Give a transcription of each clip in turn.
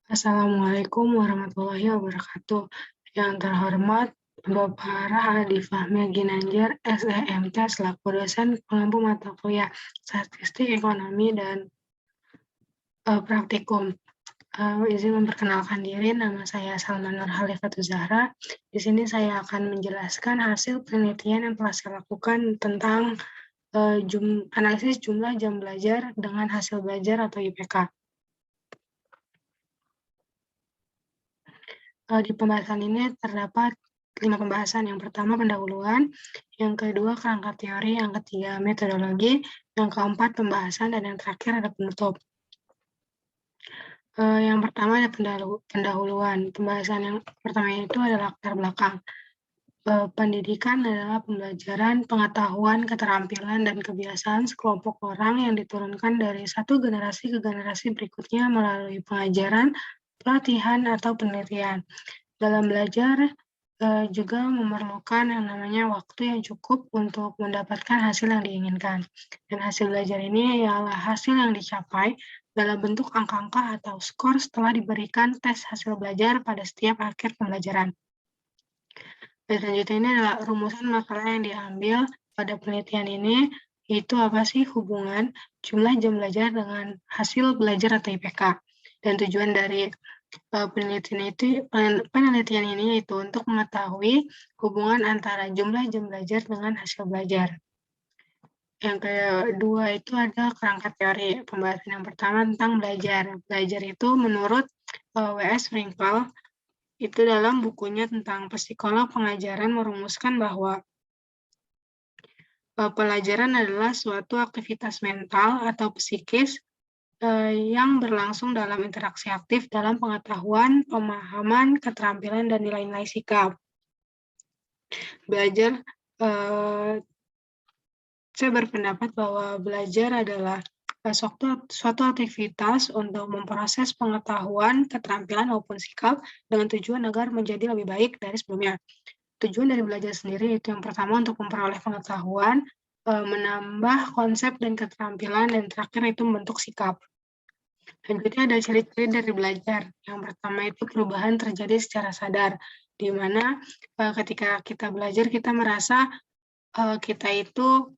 Assalamualaikum warahmatullahi wabarakatuh. Yang terhormat Bapak Rahadi Fahmi Ginanjar, SEMT, selaku dosen pengampu mata kuliah Statistik Ekonomi dan Praktikum. Izin memperkenalkan diri, nama saya Salma Nur Halifatul Zahra. Di sini saya akan menjelaskan hasil penelitian yang telah saya lakukan tentang analisis jumlah jam belajar dengan hasil belajar atau IPK. Di pembahasan ini terdapat 5 pembahasan. Yang pertama pendahuluan, yang kedua kerangka teori, yang ketiga metodologi, yang keempat pembahasan, dan yang terakhir ada penutup. Yang pertama ada pendahuluan. Pembahasan yang pertama itu adalah latar belakang. Pendidikan adalah pembelajaran, pengetahuan, keterampilan, dan kebiasaan sekelompok orang yang diturunkan dari satu generasi ke generasi berikutnya melalui pengajaran, pelatihan, atau penelitian. Dalam belajar juga memerlukan yang namanya waktu yang cukup untuk mendapatkan hasil yang diinginkan. Dan hasil belajar ini ialah hasil yang dicapai dalam bentuk angka-angka atau skor setelah diberikan tes hasil belajar pada setiap akhir pembelajaran. Dan selanjutnya ini adalah rumusan masalah yang diambil pada penelitian ini, yaitu apa sih hubungan jumlah jam belajar dengan hasil belajar atau IPK. Dan tujuan dari penelitian ini yaitu untuk mengetahui hubungan antara jumlah jam belajar dengan hasil belajar. Yang kedua itu ada kerangka teori. Pembahasan yang pertama tentang belajar. Belajar itu menurut W.S. Wrinkle, itu dalam bukunya tentang psikolog pengajaran merumuskan bahwa pelajaran adalah suatu aktivitas mental atau psikis yang berlangsung dalam interaksi aktif dalam pengetahuan, pemahaman, keterampilan, dan nilai-nilai sikap. Belajar, saya berpendapat bahwa belajar adalah suatu aktivitas untuk memproses pengetahuan, keterampilan, maupun sikap dengan tujuan agar menjadi lebih baik dari sebelumnya. Tujuan dari belajar sendiri itu yang pertama untuk memperoleh pengetahuan, menambah konsep dan keterampilan, dan terakhir itu membentuk sikap. Selanjutnya ada ciri-ciri dari belajar. Yang pertama itu perubahan terjadi secara sadar, di mana ketika kita belajar kita merasa kita itu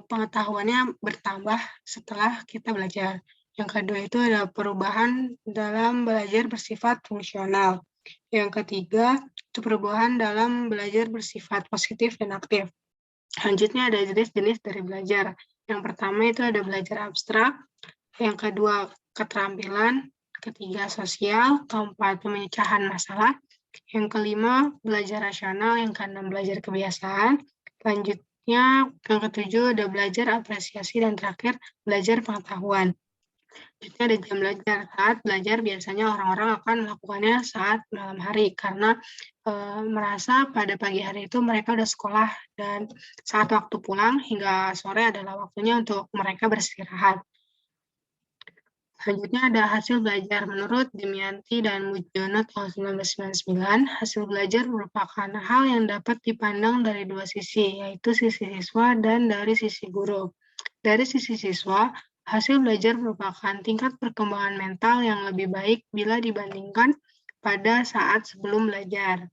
pengetahuannya bertambah setelah kita belajar. Yang kedua itu ada perubahan dalam belajar bersifat fungsional. Yang ketiga itu perubahan dalam belajar bersifat positif dan aktif. Selanjutnya ada jenis-jenis dari belajar. Yang pertama itu ada belajar abstrak, yang kedua keterampilan, ketiga sosial, keempat pemecahan masalah, yang kelima belajar rasional, yang keenam belajar kebiasaan, selanjutnya yang ketujuh ada belajar apresiasi, dan terakhir belajar pengetahuan. Selanjutnya ada jam belajar. Saat belajar biasanya orang-orang akan melakukannya saat malam hari karena merasa pada pagi hari itu mereka udah sekolah dan saat waktu pulang hingga sore adalah waktunya untuk mereka beristirahat. Selanjutnya ada hasil belajar. Menurut Dimyanti dan Mujiono tahun 1999, hasil belajar merupakan hal yang dapat dipandang dari dua sisi, yaitu sisi siswa dan dari sisi guru. Dari sisi siswa, hasil belajar merupakan tingkat perkembangan mental yang lebih baik bila dibandingkan pada saat sebelum belajar.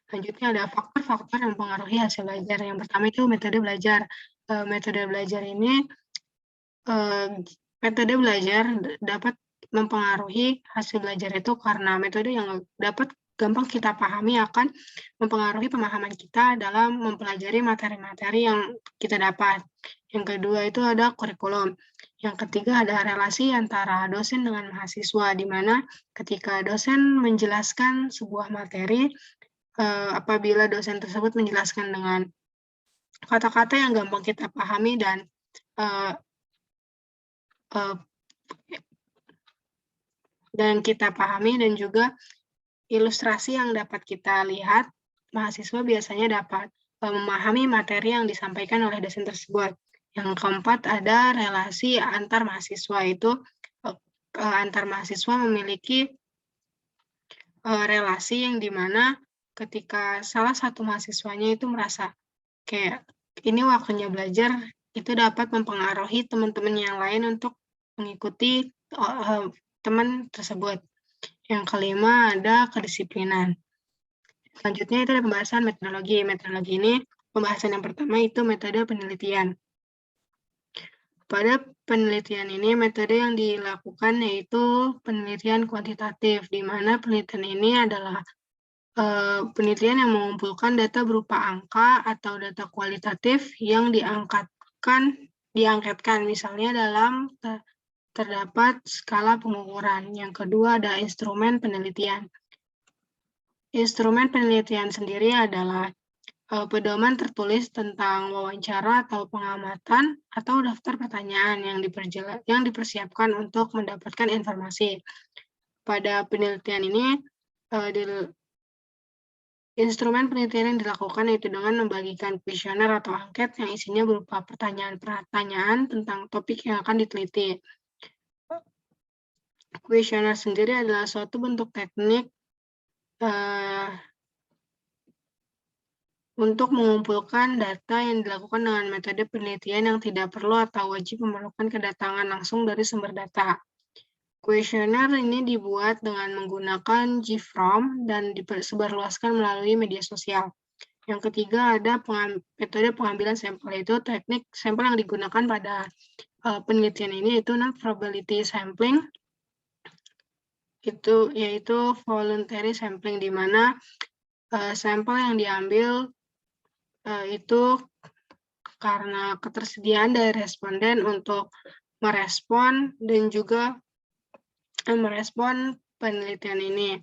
Selanjutnya ada faktor-faktor yang mempengaruhi hasil belajar. Yang pertama itu metode belajar. Metode belajar ini metode belajar dapat mempengaruhi hasil belajar itu karena metode yang dapat gampang kita pahami akan mempengaruhi pemahaman kita dalam mempelajari materi-materi yang kita dapat. Yang kedua itu ada kurikulum. Yang ketiga ada relasi antara dosen dengan mahasiswa, di mana ketika dosen menjelaskan sebuah materi, apabila dosen tersebut menjelaskan dengan kata-kata yang gampang kita pahami dan kita pahami, dan juga ilustrasi yang dapat kita lihat, mahasiswa biasanya dapat memahami materi yang disampaikan oleh dosen tersebut. Yang keempat ada relasi antar mahasiswa, itu antar mahasiswa memiliki relasi yang dimana ketika salah satu mahasiswanya itu merasa kayak ini waktunya belajar, itu dapat mempengaruhi teman-teman yang lain untuk mengikuti teman tersebut. Yang kelima ada kedisiplinan. Selanjutnya itu ada pembahasan metodologi. Metodologi ini pembahasan yang pertama itu metode penelitian. Pada penelitian ini, metode yang dilakukan yaitu penelitian kuantitatif, di mana penelitian ini adalah penelitian yang mengumpulkan data berupa angka atau data kualitatif yang diangkatkan misalnya dalam terdapat skala pengukuran. Yang kedua ada instrumen penelitian. Instrumen penelitian sendiri adalah pedoman tertulis tentang wawancara atau pengamatan atau daftar pertanyaan yang dipersiapkan untuk mendapatkan informasi. Pada penelitian ini, instrumen penelitian yang dilakukan yaitu dengan membagikan kuesioner atau angket yang isinya berupa pertanyaan-pertanyaan tentang topik yang akan diteliti. Kuesioner sendiri adalah suatu bentuk teknik untuk mengumpulkan data yang dilakukan dengan metode penelitian yang tidak perlu atau wajib memerlukan kedatangan langsung dari sumber data. Kuesioner ini dibuat dengan menggunakan GFROM dan disebarluaskan melalui media sosial. Yang ketiga ada metode pengambilan sampel, yaitu teknik sampel yang digunakan pada penelitian ini yaitu non-probability sampling, yaitu voluntary sampling, di mana sampel yang diambil itu karena ketersediaan dari responden untuk merespon dan juga merespon penelitian ini.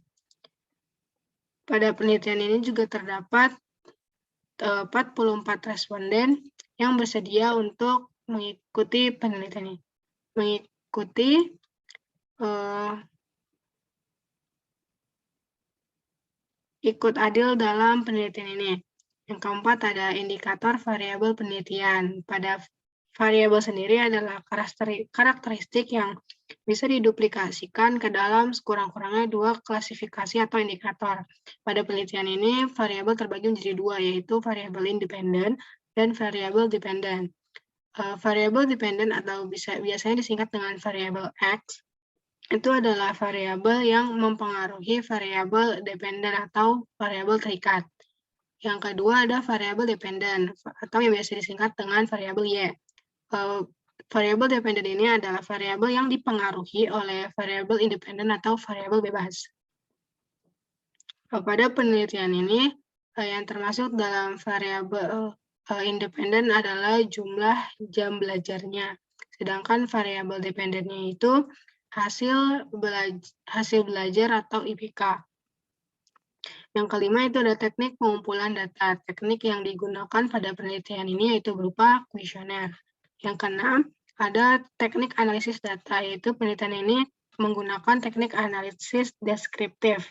Pada penelitian ini juga terdapat 44 responden yang bersedia untuk mengikuti penelitian ini. Ikut adil dalam penelitian ini. Yang keempat ada indikator variabel penelitian. Pada variabel sendiri adalah karakteristik yang bisa diduplikasikan ke dalam sekurang-kurangnya 2 klasifikasi atau indikator. Pada penelitian ini, variabel terbagi menjadi 2, yaitu variabel independen dan variabel dependen. Variabel dependen atau biasanya disingkat dengan variabel X, itu adalah variabel yang mempengaruhi variabel dependen atau variabel terikat. Yang kedua ada variabel dependen atau yang biasa disingkat dengan variabel Y. Variabel dependen ini adalah variabel yang dipengaruhi oleh variabel independen atau variabel bebas. Pada penelitian ini, yang termasuk dalam variabel independen adalah jumlah jam belajarnya. Sedangkan variabel dependennya itu hasil belajar atau IPK. Yang kelima itu ada teknik pengumpulan data. Teknik yang digunakan pada penelitian ini yaitu berupa kuesioner. Yang keenam, ada teknik analisis data, yaitu penelitian ini menggunakan teknik analisis deskriptif,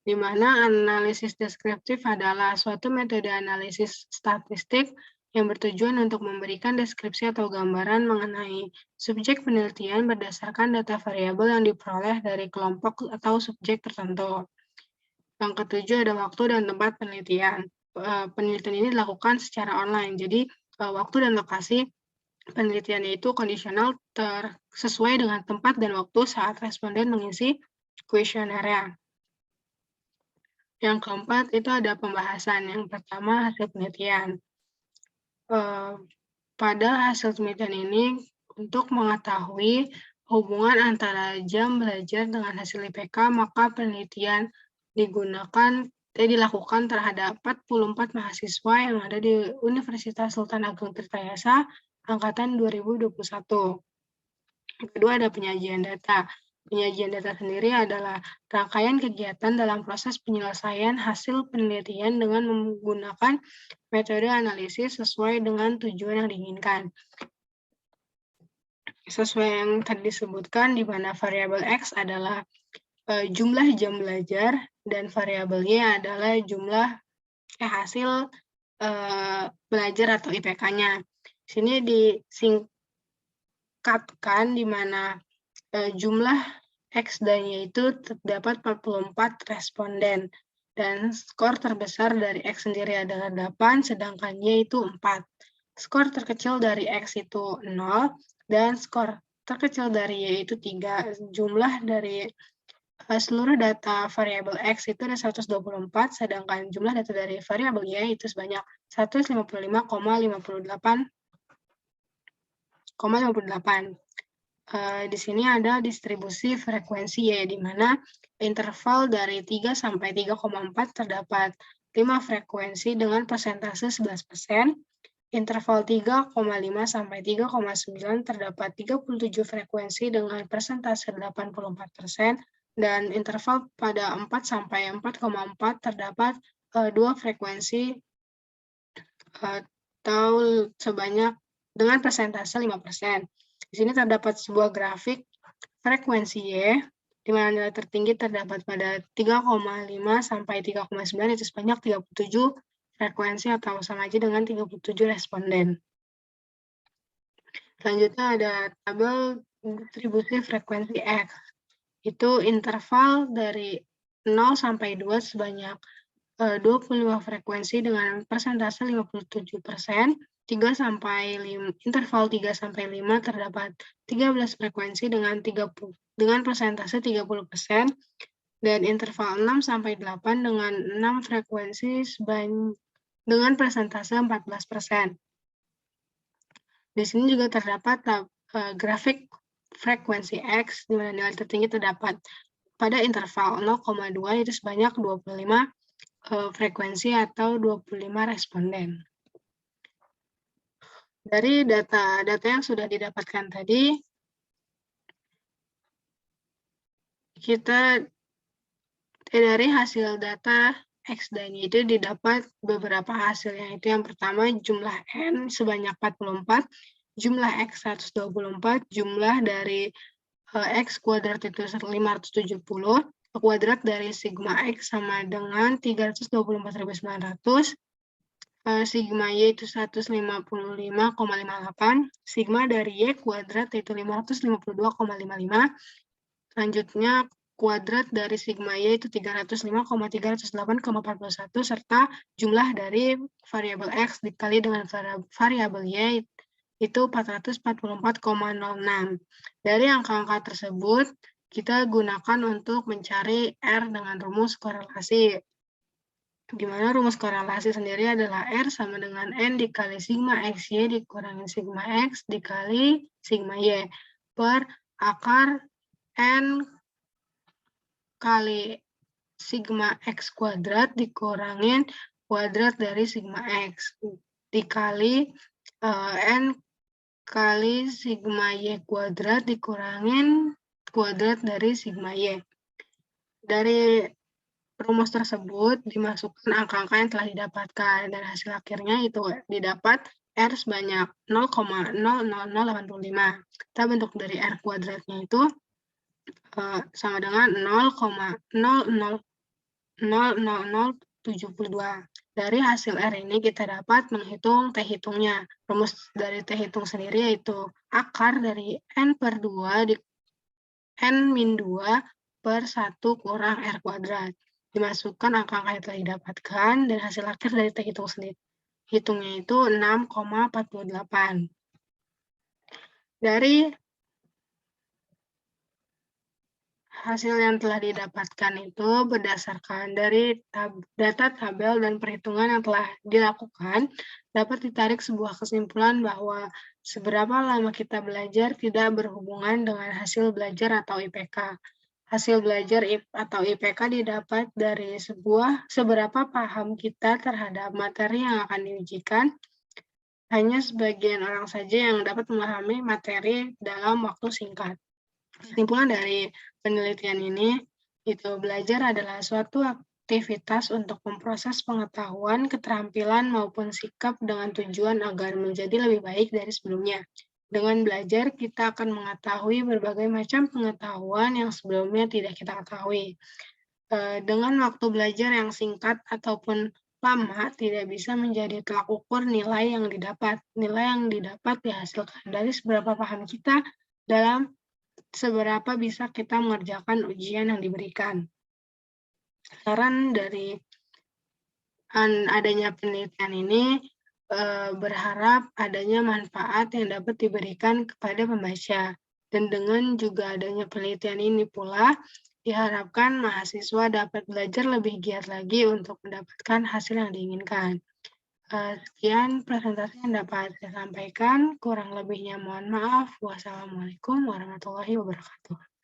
di mana analisis deskriptif adalah suatu metode analisis statistik yang bertujuan untuk memberikan deskripsi atau gambaran mengenai subjek penelitian berdasarkan data variabel yang diperoleh dari kelompok atau subjek tertentu. Yang ketujuh ada waktu dan tempat penelitian. Penelitian ini dilakukan secara online, jadi waktu dan lokasi penelitian itu kondisional sesuai dengan tempat dan waktu saat responden mengisi kuesionernya. Yang keempat itu ada pembahasan. Yang pertama hasil penelitian. Pada hasil penelitian ini untuk mengetahui hubungan antara jam belajar dengan hasil IPK, maka penelitian dilakukan terhadap 44 mahasiswa yang ada di Universitas Sultan Agung Tirtayasa angkatan 2021. Yang kedua ada penyajian data. Penyajian data sendiri adalah rangkaian kegiatan dalam proses penyelesaian hasil penelitian dengan menggunakan metode analisis sesuai dengan tujuan yang diinginkan. Sesuai yang tadi disebutkan, di mana variabel X adalah jumlah jam belajar dan variabel Y adalah jumlah hasil belajar atau IPK-nya. Di sini disingkatkan di mana jumlah X dan Y itu terdapat 44 responden dan skor terbesar dari X sendiri adalah 8, sedangkan Y itu 4. Skor terkecil dari X itu 0 dan skor terkecil dari Y itu 3. Jumlah dari seluruh data variabel X itu ada 124, sedangkan jumlah data dari variabel Y itu sebanyak 155,58. Di sini ada distribusi frekuensi Y, di mana interval dari 3 sampai 3,4 terdapat 5 frekuensi dengan persentase 11%, interval 3,5 sampai 3,9 terdapat 37 frekuensi dengan persentase 84%, dan interval pada 4 sampai 4,4 terdapat 2 frekuensi atau sebanyak dengan persentase 5%. Di sini terdapat sebuah grafik frekuensi Y, di mana nilai tertinggi terdapat pada 3,5 sampai 3,9, itu sebanyak 37 frekuensi atau sama aja dengan 37 responden. Selanjutnya ada tabel distribusi frekuensi X. Itu interval dari 0 sampai 2 sebanyak 25 frekuensi dengan persentase 57%, interval 3 sampai 5 terdapat 13 frekuensi dengan persentase 30%, dan interval 6 sampai 8 dengan 6 frekuensi dengan persentase 14%. Di sini juga terdapat grafik frekuensi X, di mana nilai tertinggi terdapat pada interval 0,2 itu sebanyak 25 frekuensi atau 25 responden. Dari data-data yang sudah didapatkan tadi, dari hasil data X dan Y itu didapat beberapa hasil, yaitu yang pertama jumlah N sebanyak 44, jumlah X 124, jumlah dari X kuadrat itu 570, kuadrat dari sigma X sama dengan 324.900, sigma Y itu 155,58, sigma dari Y kuadrat itu 552,55, selanjutnya kuadrat dari sigma Y itu 305,308,41, serta jumlah dari variabel X dikali dengan variabel Y itu 444,06. Dari angka-angka tersebut, kita gunakan untuk mencari R dengan rumus korelasi. Di mana rumus korelasi sendiri adalah R sama dengan N dikali sigma XY dikurangi sigma X dikali sigma Y per akar N kali sigma X kuadrat dikurangin kuadrat dari sigma X dikali N kali sigma Y kuadrat dikurangin kuadrat dari sigma Y. Dari rumus tersebut dimasukkan angka-angka yang telah didapatkan, dan hasil akhirnya itu didapat R sebanyak 0,00085. Kita bentuk dari R kuadratnya itu sama dengan 0,000072. Dari hasil R ini kita dapat menghitung T hitungnya. Rumus dari T hitung sendiri yaitu akar dari N per 2 N min 2 per 1 kurang R kuadrat. Dimasukkan angka-angka yang telah didapatkan, dan hasil akhir dari T hitung sendiri. Hitungnya itu 6,48. Dari hasil yang telah didapatkan itu berdasarkan dari data tabel dan perhitungan yang telah dilakukan, dapat ditarik sebuah kesimpulan bahwa seberapa lama kita belajar tidak berhubungan dengan hasil belajar atau IPK. Hasil belajar atau IPK didapat dari seberapa paham kita terhadap materi yang akan diujikan. Hanya sebagian orang saja yang dapat memahami materi dalam waktu singkat. Kesimpulan dari penelitian ini, itu belajar adalah suatu aktivitas untuk memproses pengetahuan, keterampilan, maupun sikap dengan tujuan agar menjadi lebih baik dari sebelumnya. Dengan belajar, kita akan mengetahui berbagai macam pengetahuan yang sebelumnya tidak kita ketahui. Dengan waktu belajar yang singkat ataupun lama, tidak bisa menjadi tolak ukur nilai yang didapat. Nilai yang didapat dihasilkan dari seberapa paham kita dalam seberapa bisa kita mengerjakan ujian yang diberikan. Saran dari adanya penelitian ini berharap adanya manfaat yang dapat diberikan kepada pembaca. Dan dengan juga adanya penelitian ini pula, diharapkan mahasiswa dapat belajar lebih giat lagi untuk mendapatkan hasil yang diinginkan. Sekian presentasi yang dapat saya sampaikan, kurang lebihnya mohon maaf. Wassalamualaikum warahmatullahi wabarakatuh.